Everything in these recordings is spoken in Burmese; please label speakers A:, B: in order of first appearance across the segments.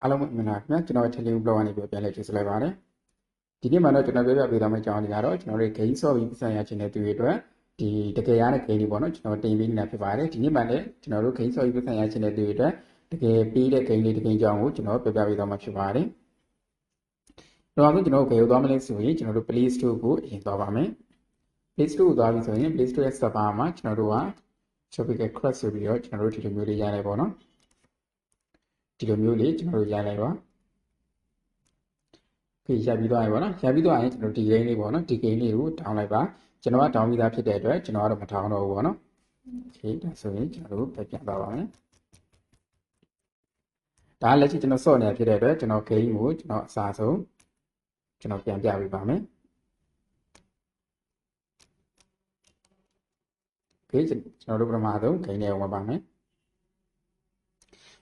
A: အားလုံးမင်္ဂလာခင်ဗျာကျွန်တော် Telegram blog ကနေပြန်လည်ကြိုဆိုလိုက်ပါတယ်ဒီနေ့မှာတော့ကျွန်တော်ပြောပြပေးသွားမယ့်အကြောင်းတွေကတော့ကျွန်တော်တို့ gain ဆော့ပြီးပတ်စံရချင်တဲ့သူတွေအတွက်ဒီတကယ်ရတဲ့ gain တွေပေါ့နော်ကျွန်တော်တင်ပေးနေတာဖြစ်ပါတယ်ဒီနေ့မှာလည်းကျွန်တော်တို့ gain ဆော့ပြီးပတ်စံရချင်တဲ့သူတွေအတွက်တကယ်ပေးတဲ့ gain လေးတကယ်အကြောင်းကိုကျွန်တော်ပြောပြပေးသွားမှာဖြစ်ပါတယ်တော့အခုကျွန်တော်ဘယ်ကိုသွားမလဲဆိုရင်ကျွန်တော်တို့ Play Store ကိုအရင်သွားပါမယ် Play Store ကိုသွားပြီဆိုရင် Play Store ရဲ့ server မှာကျွန်တော်တို့က Tropical Crush ဆိုပြီးတော့ကျွန်တော်တို့ဒီလိုမျိုးလေးရလိုက်ပေါ့နော်ဒီလိုမျိုးလေးကျွန်တော်တို့ရလိုက်ပါရပြီးသွားပြီပေါ့နော်ရပြီးသွားရင်ကျွန်တော်ဒီ gain လေးပေါ့နော်ဒီ gain လေးကို down လိုက်ပါကျွန်တော်က down ပြီးသားဖြစ်တဲ့အတွက်ကျွန်တော်ကတော့မ down တော့ဘူးပေါ့နော် okay ဒါဆိုရင်ကျွန်တော်တို့ပြန်သွားပါမယ်ဒါလက်ရှိကျွန်တော်စော့နေတာဖြစ်တဲ့အတွက်ကျွန်တော် gain ကိုကျွန်တော်အစားဆုံးကျွန်တော်ပြန်ပြပေးပါမယ် okay ကျွန်တော်တို့ပထမဆုံး gain လေးကိုဝင်ပါမယ်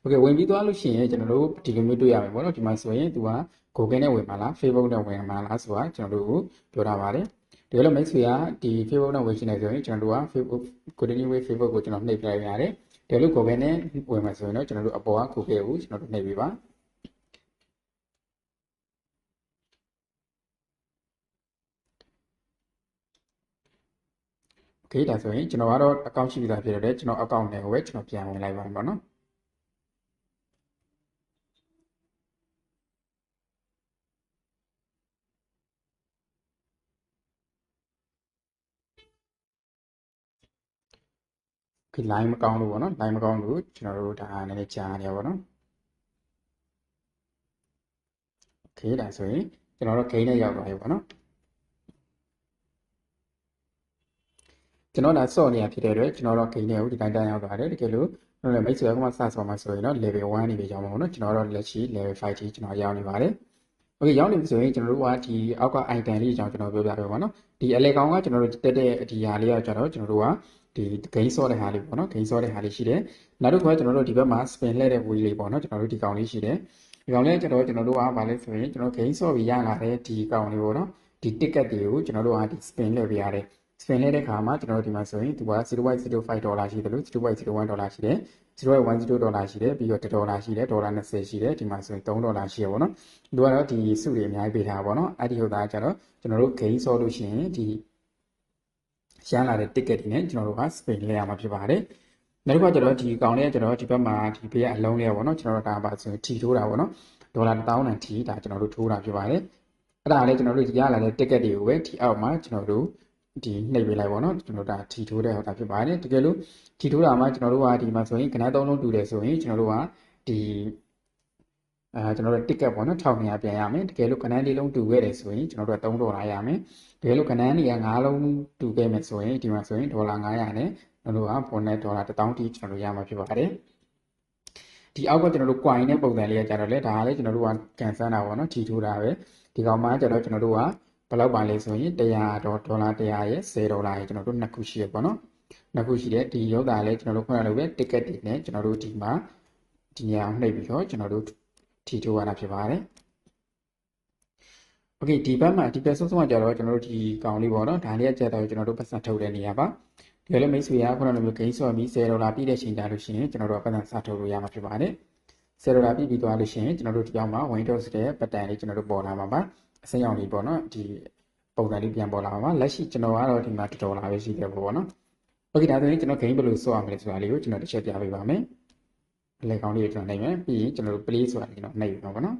A: okay ဝင်ပြီးသွားလို့ရှိရင်ကျွန်တော်တို့ဒီလိုမျိုးတွေ့ရမယ်ပေါ့နော်ဒီမှာဆိုရင်သူက Google နဲ့ဝင်မှာလား Facebook နဲ့ဝင်မှာလားဆိုတာကျွန်တော်တို့ပြောထားပါတယ်ဒီလိုမိတ်ဆွေကဒီ Facebook နဲ့ဝင်ရှင်နေဆိုရင်ကျွန်တော်တို့က Facebook Continue with Facebook ကိုကျွန်တော်နှိပ်ပြလိုက်ရတယ်ဒီလို Google နဲ့ဝင်မှာဆိုရင်တော့ကျွန်တော်တို့အပေါ်က Google ကိုကျွန်တော်တို့နှိပ်ပေးပါOkay ဒါဆိုရင်ကျွန်တော်ကတော့ account ရှိပြီးသားဖြစ်တဲ့အတွက်ကျွန်တော် account နဲ့ကိုပဲကျွန်တော်ပြန်ဝင်လိုက်ပါမယ်ပေါ့နော်ဒီ line မကောင်းလို့ပေါ့နော် line မကောင်းလို့ကျွန်တော်တို့ဒါနည်းနည်းကြားနေရပါတော့ okay ဒါဆိုရင်ကျွန်တော်တို့ gain နဲ့ရောက်သွားပြီပေါ့နော်ကျွန်တော်ဒါစော့နေတာဖြစ်တဲ့အတွက်ကျွန်တော်တို့ gain နဲ့ကိုဒီတိုင်းတိုင်းရောက်သွားတယ်တကယ်လို့ကျွန်တော်လည်းမိတ်ဆွေကမှစဆော့မှာဆိုရင်တော့ level 1နေပြီကြောင်းပါပေါ့နော်ကျွန်တော်တို့လက်ရှိ level 5ထိကျွန်တော်ရောက်နေပါတယ် okay ရောက်နေပြီဆိုရင်ကျွန်တော်တို့ကဒီအောက်က item လေးအကြောင်းကျွန်တော်ပြောပြပေးပါနော်ဒီအလေကောင်ကကျွန်တော်တို့တက်တဲ့ဒီဟာလေးကကျတော့ကျွန်တော်တို့ကဒီ gain ဆော့တဲ့ဟာလေးပေါ့နော် gain ဆော့တဲ့ဟာလေးရှိတယ်နောက်တစ်ခုကကျွန်တော်တို့ဒီဘက်မှာ spin လှည့်တဲ့ wheel လေးပေါ့နော်ကျွန်တော်တို့ဒီကောင်လေးရှိတယ်ဒီကောင်လေးကျွန်တော်တို့ကဘာလဲဆိုရင်ကျွန်တော် gain ဆော့ပြီးရလာတဲ့ဒီကောင်လေးပေါ့နော်ဒီ ticket တွေကိုကျွန်တော်တို့ကဒီ spin လှည့်ပေးရတယ် spin လှည့်တဲ့ခါမှာကျွန်တော်တို့ဒီမှာဆိုရင်သူက 0.05 ဒေါ်လာရှိတယ်လို့ 0.01 ဒေါ်လာရှိတယ်0.10 ဒေါ်လာရှိတယ်ပြီးတော့$1ဒေါ်လာရှိတယ်ဒေါ်လာ20ရှိတယ်ဒီမှာဆိုရင်3ဒေါ်လာရှိရပါတော့သူကတော့ဒီစုတွေအများကြီးပေးထားပါတော့အဲ့ဒီဟုတ်သားကျတော့ကျွန်တော်တို့ gain ဆော့လို့ရှိရင်ဒီရလာတဲ့ ticket တွေနဲ့ကျွန်တော်တို့က spin လဲရမှာဖြစ်ပါတယ်နောက်တစ်ခါကျတော့ဒီကောင်လေးကကျွန်တော်ဒီဘက်မှာဒီဘေးကအလုံးလေးပေါ့နော်ကျွန်တော်တို့ဒါပါဆိုရင်ထီထိုးတာပေါ့နော်ဒေါ်လာ1000တန်ထီဒါကျွန်တော်တို့ထိုးတာဖြစ်ပါတယ်အဲ့ဒါလည်းကျွန်တော်တို့ရလာတဲ့ ticket တွေကိုပဲဒီအောက်မှာကျွန်တော်တို့ဒီနှိပ်ပေးလိုက်ပေါ့နော်ကျွန်တော်ဒါထီထိုးတဲ့ဟောတာဖြစ်ပါတယ်တကယ်လို့ထီထိုးတာမှာကျွန်တော်တို့ကဒီမှာဆိုရင်ခဏသုံးလုံးတူတယ်ဆိုရင်ကျွန်တော်တို့ကဒီကျွန်တော်တို့ ticket ပေါ့နော်1200ပြန်ရမယ်တကယ်လို့ခဏလေးလုံးတူခဲ့တယ်ဆိုရင်ကျွန်တော်တို့က3ဒေါ်လာရမယ်တကယ်လို့ခဏလေးက5လုံးတူခဲ့မယ်ဆိုရင်ဒီမှာဆိုရင်ဒေါ်လာ900နဲ့ကျွန်တော်တို့ကပုံနဲ့ဒေါ်လာ1000တိကျွန်တော်တို့ရမှာဖြစ်ပါတယ်ဒီအောက်ကကျွန်တော်တို့ coin နဲ့ပုံစံလေးကကြတော့လေဒါကလည်းကျွန်တော်တို့ကကန်ဆယ်တာပေါ့နော်ထီထိုးတာပဲဒီကောင်မှကျတော့ကျွန်တော်တို့ကဘယ်လောက်ပါလဲဆိုရင်100ဒေါ်လာ100ရဲ့10ဒေါ်လာရဲ့ကျွန်တော်တို့နှစ်ခုရှိရပေါ့နော်နှစ်ခုရှိတယ်ဒီရုပ်သားလည်းကျွန်တော်တို့ခုနလိုပဲ ticket တွေနဲ့ကျွန်တော်တို့ဒီမှာဒီနေရာနှိပ်ပြီးတော့ကျွန်တော်တို့ထီထိုးရတာဖြစ်ပါတယ် okay ဒီဘက်မှာဒီဘက်ဆုံးဆုံးကကြတော့ကျွန်တော်တို့ဒီကောင်လေးပေါ့နော်ဒါလေးကကြတော့ကျွန်တော်တို့ပတ်စံထုတ်တဲ့နေရာပါဒီလိုမိတ်ဆွေကခုနလိုမျိုး gain ဆော့ပြီး10ဒေါ်လာပြည့်တဲ့ချိန်ကြလို့ရှိရင်ကျွန်တော်တို့ကပတ်စံစထုတ်လို့ရမှာဖြစ်ပါတယ်10ဒေါ်လာပြည့်ပြီးသွားလို့ရှိရင်ကျွန်တော်တို့ဒီအောက်မှာ Windows တဲ့ပတ်တန်လေးကျွန်တော်တို့ပေါ်လာမှာပါအစိမ်းရောင်လေးပေါ့နော်ဒီပုံစံလေးပြန်ပေါ်လာမှာပါလက်ရှိကျွန်တော်ကတော့ဒီမှာ$1ဒေါ်လာပဲရှိတယ်ပေါ့နော် okay ဒါဆိုရင်ကျွန်တော် gain ဘယ်လိုဆော့ရမလဲဆိုတာလေးကိုကျွန်တော်တစ်ချက်ပြပေးပါမယ်အလဲကောင်းလေးကိုကျွန်တော်နှိပ်မယ်ပြီးရင်ကျွန်တော်တို့ play ဆိုတာလေးကျွန်တော်နှိပ်ပြီးတော့ပေါ့နော်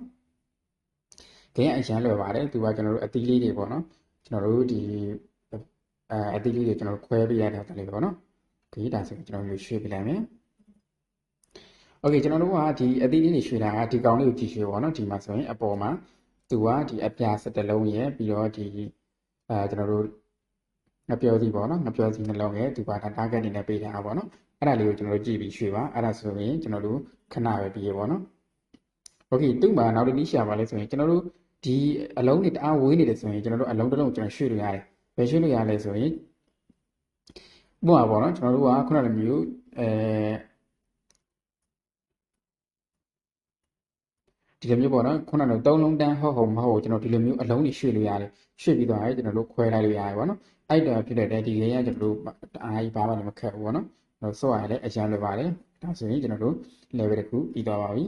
A: gain အရန်လွယ်ပါတယ်သူကကျွန်တော်တို့အသီးလေးတွေပေါ့နော်ကျွန်တော်တို့ဒီအသီးလေးတွေကျွန်တော်ခွဲပေးရတဲ့ဟာလေးပေါ့နော် okay ဒါဆိုရင်ကျွန်တော်မျိုးရွှေ့ပြလိုက်မယ် okay ကျွန်တော်တို့ကဒီအသီးလေးတွေရွှေ့တာကဒီကောင်လေးကိုကြည့်ရွှေ့ပေါ့နော်ဒီမှာဆိုရင်အပေါ်မှာသူကဒီအပြာ17လုံးရဲ့ပြီးတော့ဒီကျွန်တော်တို့ငပြောစီပေါ့နော်ငပြောစီနှလုံးရဲ့သူကဒါ target နေနဲ့ပေးထားတာပေါ့နော်အဲ့ဒါလေးကိုကျွန်တော်တို့ကြည့်ပြီးရွှေ့ပါအဲ့ဒါဆိုရင်ကျွန်တော်တို့ခဏပဲပြီးရပေါ့နော် okay သူ့မှာနောက်တစ်နည်းရှာပါလဲဆိုရင်ကျွန်တော်တို့ဒီအလုံးတွေတအားဝေးနေတယ်ဆိုရင်ကျွန်တော်တို့အလုံးတစ်လုံးကိုကျွန်တော်ရွှေ့လို့ရတယ်ဘယ်ရွှေ့လို့ရလဲဆိုရင်ဥပမာပေါ့နော်ကျွန်တော်တို့ကခုနလိုမျိုးဒီလိုမျိုးပေါ့နော်ခုနက3လုံးတန်းဟုတ်မဟုတ်ကျွန်တော်ဒီလိုမျိုးအလုံးကြီးရွှေ့လို့ရတယ်ရွှေ့ပြီးသွားရင်ကျွန်တော်တို့ခွဲလိုက်လို့ရတယ်ပေါ့နော်အဲ့တော့ဖြစ်တဲ့ဒီလေးကကျွန်တော်တို့အားကြီးဘာမှလည်းမခက်ဘူးပေါ့နော်တော့စော့ရလည်းအရန်လွယ်ပါတယ်ဒါဆိုရင်ကျွန်တော်တို့ level တစ်ခုပြီးသွားပါပြီ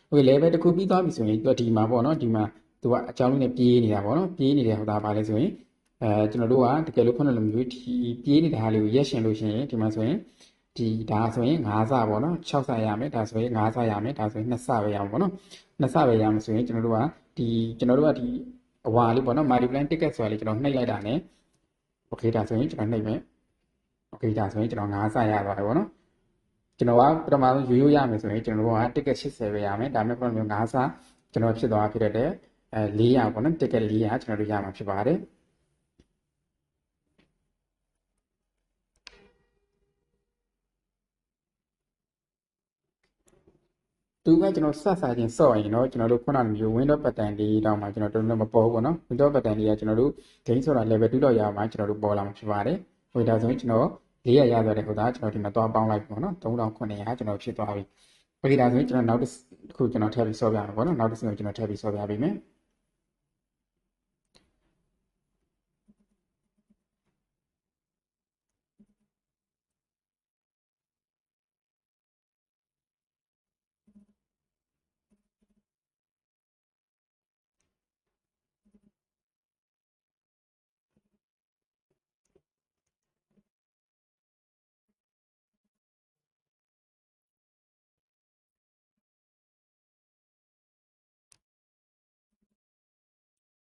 A: โอเค level တစ်ခုပြီးသွားပြီဆိုရင်ဒီမှာပေါ့နော်ဒီမှာသူကအကြောင်းလေးနဲ့ပြေးနေတာပေါ့နော်ပြေးနေတဲ့ဟိုဒါပါလဲဆိုရင်ကျွန်တော်တို့ကတကယ်လို့ခုနလိုမျိုးဒီပြေးနေတဲ့ဟာလေးကိုရက်ရှင်လို့ရှိရင်ဒီမှာဆိုရင်ဒီဒါဆိုရင်5ဆပေါ့နော်6ဆရမယ်ဒါဆိုရင်5ဆရမယ်ဒါဆိုရင်2ဆပဲရအောင်ပေါ့နော်2ဆပဲရမယ်ဆိုရင်ကျွန်တော်တို့ကဒီအဝါလေးပေါ့နော် multiply ticket ဆိုတာလေးကျွန်တော်နှိပ်လိုက်တာ ਨੇ โอเคဒါဆိုရင်ကျွန်တော်နှိပ်မယ်โอเคဒါဆိုရင်ကျွန်တော်5ဆရသွားတယ်ပေါ့နော်ကျွန်တော်ကပထမဆုံးရိုးရမယ်ဆိုရင်ကျွန်တော်တို့က ticket 80ပဲရမယ်ဒါပေမဲ့ပုံမျိုး5ဆကျွန်တော်ဖြစ်သွားဖြစ်တဲ့400ပေါ့နော် ticket 400ကျွန်တော်တို့ရမှာဖြစ်ပါတယ်သူကကျွန်တော်စစချင်းစော့ရင်တော့ကျွန်တော်တို့ခုနကမျိုး window pattern လေးတောင်မှကျွန်တော်တို့မပေါ်ဘူးပေါ့နော် window pattern လေးကကျွန်တော်တို့ gain ဆိုတာ level 2တော့ရအောင်ကျွန်တော်တို့ပေါ်လာမှာဖြစ်ပါတယ်ဟိုဒါဆိုရင်ကျွန်တော်400ရသွားတဲ့ဟိုဒါကျွန်တော်ဒီမှာသွားပေါင်းလိုက်ပေါ့နော်3900ကျွန်တော်ဖြစ်သွားပြီโอเคဒါဆိုရင်ကျွန်တော်နောက်တစ်ခုကျွန်တော်ထည့်ပြီးစော့ပြမယ်ပေါ့နော်နောက်တစ်ခုကျွန်တော်ထည့်ပြီးစော့ပြပေးမယ်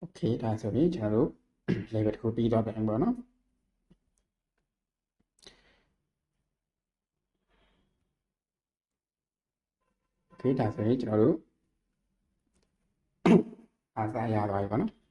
A: โอเคဒါဆိုရင်ကျွန်တော်တို့ level တစ်ခုပြီးသွားပြန်ပေါ့နော်โอเคဒါဆိုရင်ကျွန်တော်တို့အားစားရသွားပြီပေါ့နော်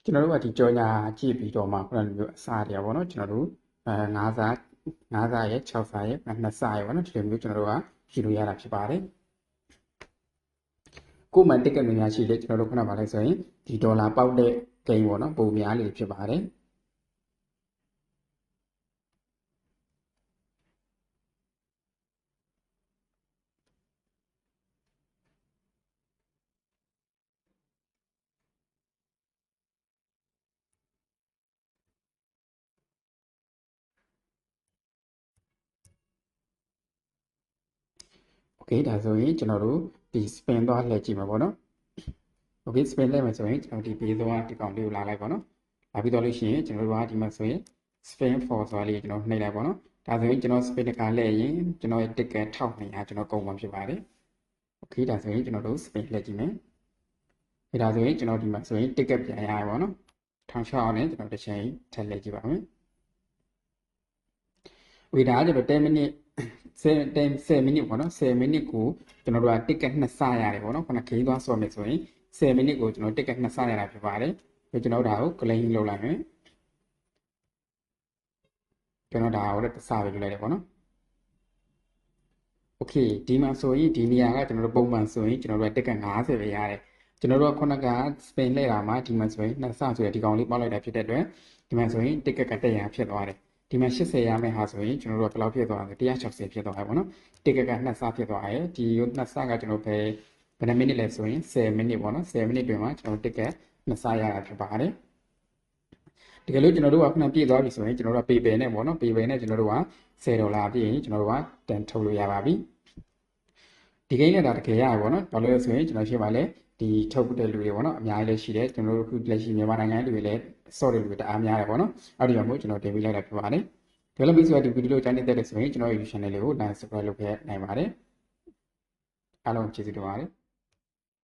A: ကျွန်တော်တို့ကဒီကြောညာကြည့်ပြီးတော့မှခုနလိုမျိုးအစားတွေပေါ့နော်ကျွန်တော်တို့5စားရဲ့6စားရဲ့2စားရဲ့ပေါ့နော်ဒီလိုမျိုးကျွန်တော်တို့ကယူလို့ရတာဖြစ်ပါတယ်ကိုမှန်တစ်ကက်များရှိလေကျွန်တော်တို့ခုနကပါလဲဆိုရင်ဒီဒေါ်လာပေါက်တဲ့ဂိမ်းပေါ့နော်ပုံများလေးဖြစ်ပါတယ်โอเคဒါဆိုရင်ကျွန်တော်တို့ဒီ spin သွားလှည့်ကြည့်မှာပေါ့နော်โอเค spin လှည့်မယ်ဆိုရင်ကျွန်တော်ဒီ base သွားဒီကောင်လေးကိုလာလိုက်ပေါ့နော်လာပြီးတော့လို့ရှိရင်ကျွန်တော်တို့ကဒီမှာဆိုရင် spin for ဆိုတာလေးကျွန်တော်နှိပ်လိုက်ပေါ့နော်ဒါဆိုရင်ကျွန်တော် spin တစ်ခါလှည့်ရင်ကျွန်တော်ရဲ့ ticket 1200ကျွန်တော်ကုန်မှာဖြစ်ပါတယ်โอเคဒါဆိုရင်ကျွန်တော်တို့ spin လှည့်ကြည့်မယ်ဒါဆိုရင်ကျွန်တော်ဒီမှာဆိုရင် ticket ပြန်ရရပါတော့1600နဲ့ကျွန်တော်တစ်ချိန်ထည့်လိုက်ကြည့်ပါမယ်ဝေဒါကကျွန်တော်10 minute 10 minute ပေါ့နော်10 minute ကိုကျွန်တော်တို့က ticket 2ဆရတယ်ပေါ့နော်ခုနဂိမ်းသွားဆော့မယ်ဆိုရင်10 minute ကိုကျွန်တော် ticket 2ဆရတာဖြစ်ပါတယ်ပြီးကျွန်တော်ဒါကို claim လုပ်လိုက်မယ်ကျွန်တော်ဒါကိုလည်းတစ်ဆပဲလုပ်လိုက်တယ်ပေါ့နော်โอเคဒီမှာဆိုရင်ဒီနေရာကကျွန်တော်တို့ပုံမှန်ဆိုရင်ကျွန်တော်တို့က ticket 50ပဲရတယ်ကျွန်တော်တို့ကခုနက spin လဲတာမှာဒီမှာဆိုရင်2ဆဆိုရဒီကောင်လေးပေါက်လိုက်တာဖြစ်တဲ့အတွက်ဒီမှာဆိုရင် ticket က100ဖြစ်သွားတယ်ဒီမှာ80ရမယ်ဟာဆိုရင်ကျွန်တော်တို့ကဘယ်လောက်ဖြစ်သွားလဲ160ဖြစ်သွားတယ်ပေါ့နော် ticket က2ဆဖြစ်သွားတယ်ဒီ2ဆကကျွန်တော်ဘယ်နှမိနစ်လဲဆိုရင်10မိနစ်ပေါ့နော်10မိနစ်တွင်မှာကျွန်တော် ticket 2ဆရတာဖြစ်ပါတယ်တကယ်လို့ကျွန်တော်တို့ကခုနပြည့်သွားပြီဆိုရင်ကျွန်တော်တို့က PayPal နဲ့ပေါ့နော် PayPal နဲ့ကျွန်တော်တို့က$10ပြည့်ရင်ကျွန်တော်တို့ကတန်ထုတ်လို့ရပါပြီဒီကိန်းနဲ့ဒါတကယ်ရပါဘောနော်ဘာလို့လဲဆိုရင်ကျွန်တော်ရှင်းပါလဲဒီထုတ်တဲ့လူတွေပေါ့နော်အများကြီးလည်းရှိတယ်ကျွန်တော်တို့ခုလက်ရှိမြန်မာနိုင်ငံလူတွေလည်း short တွေလူတွေတအားများတယ်ပေါ့နော်အဲ့ဒီကြောင့်မို့ကျွန်တော်တင်ပြလိုက်တာဖြစ်ပါတယ်ဒီလိုမျိုးဆိုဒီဗီဒီယိုကိုကြားနေတဲ့ဆိုရင်ကျွန်တော် YouTube channel လေးကို like subscribe လုပ်ခဲ့နိုင်ပါတယ်အားလုံးကျေးဇူးတင်ပါတယ်